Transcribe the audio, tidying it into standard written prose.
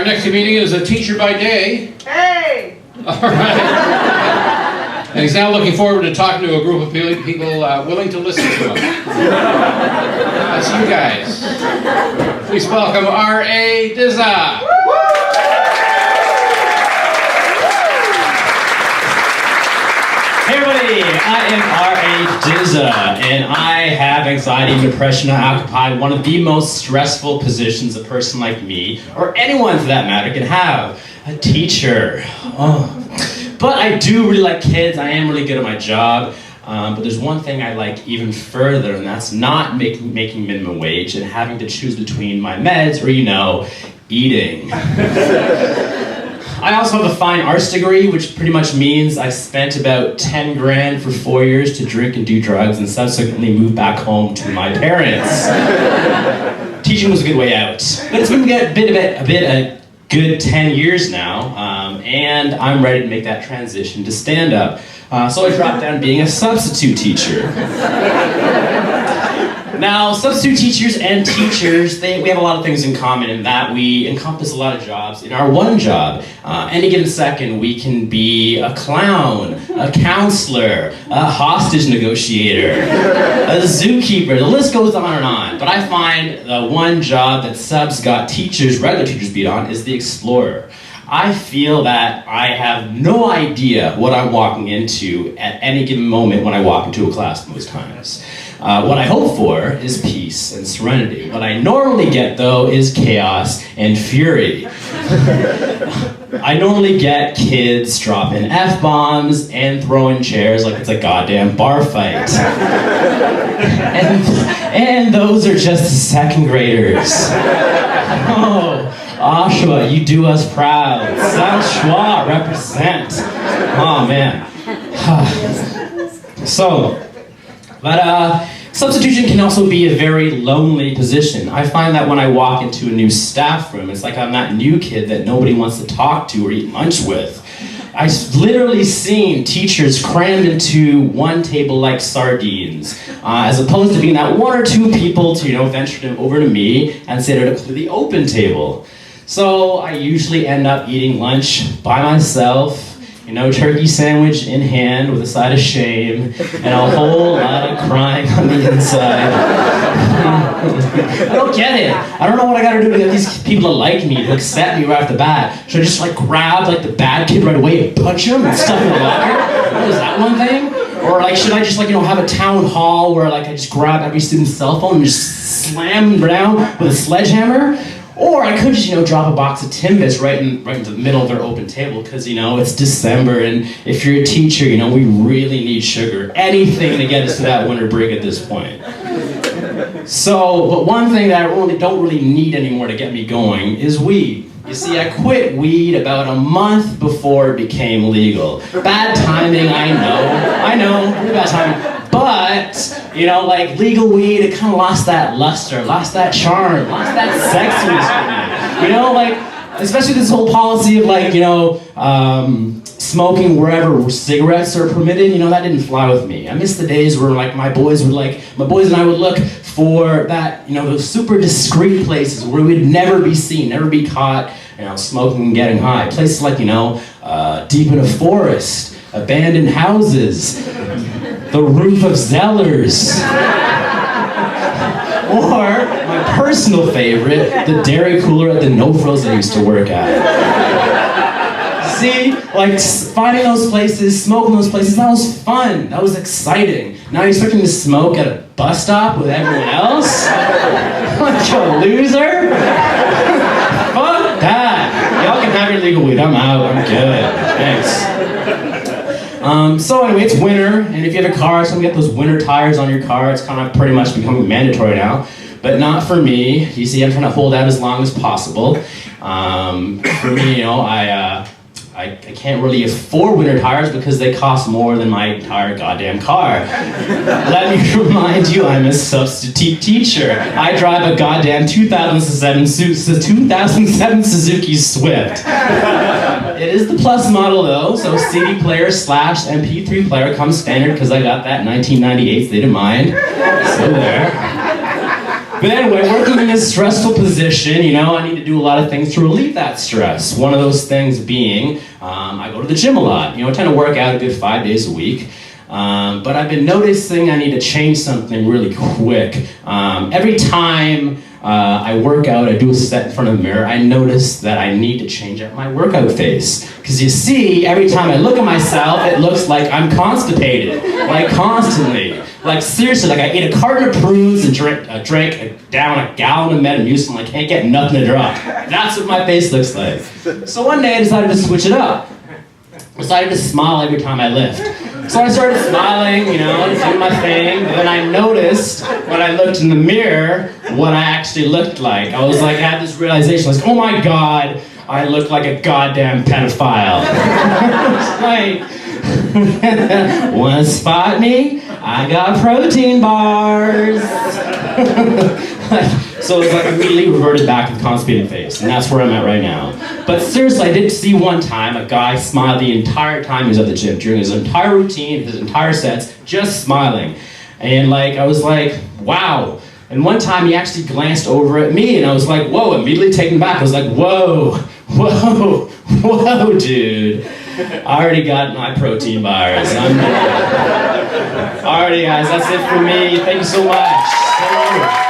next comedian is a teacher by day. Hey! All right. And he's now looking forward to talking to a group of people willing to listen to him. That's you guys. Please welcome A Dza. Hey everybody, I am A Dza, and I have anxiety and depression. I occupy one of the most stressful positions a person like me, or anyone for that matter, can have. A teacher. Oh. But I do really like kids. I am really good at my job. But there's one thing I like even further, and that's not making minimum wage and having to choose between my meds or, eating. I also have a fine arts degree, which pretty much means I spent about 10 grand for 4 years to drink and do drugs and subsequently move back home to my parents. Teaching was a good way out. But it's been a good 10 years now, and I'm ready to make that transition to stand-up. So I dropped down being a substitute teacher. Now, substitute teachers and teachers, we have a lot of things in common in that we encompass a lot of jobs in our one job. Any given second, we can be a clown, a counselor, a hostage negotiator, a zookeeper, the list goes on and on. But I find the one job that subs got regular teachers beat on is the explorer. I feel that I have no idea what I'm walking into at any given moment when I walk into a class most times. What I hope for is peace and serenity. What I normally get, though, is chaos and fury. I normally get kids dropping F-bombs and throwing chairs like it's a goddamn bar fight. And those are just second graders. Oh, Oshawa, you do us proud. South Schwa, represent. Oh, man. Substitution can also be a very lonely position. I find that when I walk into a new staff room, it's like I'm that new kid that nobody wants to talk to or eat lunch with. I've literally seen teachers crammed into one table like sardines, as opposed to being that one or two people to, venture over to me and sit at a completely open table. So I usually end up eating lunch by myself, turkey sandwich in hand with a side of shame, and a whole lot of crying on the inside. I don't get it. I don't know what I gotta do to get these people to like me, to accept me right off the bat. Should I just grab the bad kid right away and punch him and stuff in the locker? Is that one thing? Or should I just have a town hall where I just grab every student's cell phone and just slam them down with a sledgehammer? Or I could just, drop a box of Timbits right into the middle of their open table because, it's December, and if you're a teacher, we really need sugar. Anything to get us to that winter break at this point. But one thing that I don't really need anymore to get me going is weed. You see, I quit weed about a month before it became legal. Bad timing, I know, really bad timing. But, legal weed, it kind of lost that luster, lost that charm, lost that sexiness for me. Especially this whole policy of smoking wherever cigarettes are permitted, that didn't fly with me. I miss the days where my boys and I would look for that, those super discreet places where we'd never be seen, never be caught, smoking and getting high. Places like, deep in a forest, abandoned houses, the roof of Zellers. Or, my personal favorite, the dairy cooler at the No Frills I used to work at. See, finding those places, smoking those places, that was fun, that was exciting. Now you're expecting to smoke at a bus stop with everyone else? Like a loser? Fuck that. Y'all can have your legal weed, I'm out, I'm good, thanks. So anyway, it's winter, and if you have a car, so get those winter tires on your car. It's kind of pretty much becoming mandatory now, but not for me. You see, I'm trying to hold out as long as possible. For me, I can't really afford winter tires because they cost more than my entire goddamn car. Let me remind you, I'm a substitute teacher. I drive a goddamn 2007 Suzuki Swift. It is the Plus model though, so CD player / MP3 player comes standard because I got that 1998 state of mind. So there. But anyway, working in this stressful position, you know, I need to do a lot of things to relieve that stress. One of those things being, I go to the gym a lot. You know, I tend to work out a good 5 days a week. But I've been noticing I need to change something really quick. Every time I work out, I do a set in front of the mirror, I notice that I need to change up my workout face. Because you see, every time I look at myself, it looks like I'm constipated. Like constantly. Like seriously, like I ate a carton of prunes and drank down a gallon of Metamucil and I can't get nothing to drop. That's what my face looks like. So one day I decided to switch it up. I decided to smile every time I lift. So I started smiling, you know, doing my thing, but then I noticed when I looked in the mirror what I actually looked like. I was like, I had this realization, I was like, oh my God, I look like a goddamn pedophile. Like, wanna spot me? I got protein bars. So it's like immediately reverted back to the constipated face, and that's where I'm at right now. But seriously, I did see one time a guy smile the entire time he was at the gym, during his entire routine, his entire sets, just smiling. And like, I was like, wow. And one time he actually glanced over at me, and I was like, whoa, immediately taken back. I was like, whoa, dude. I already got my protein bars. Alrighty guys, that's it for me. Thank you so much.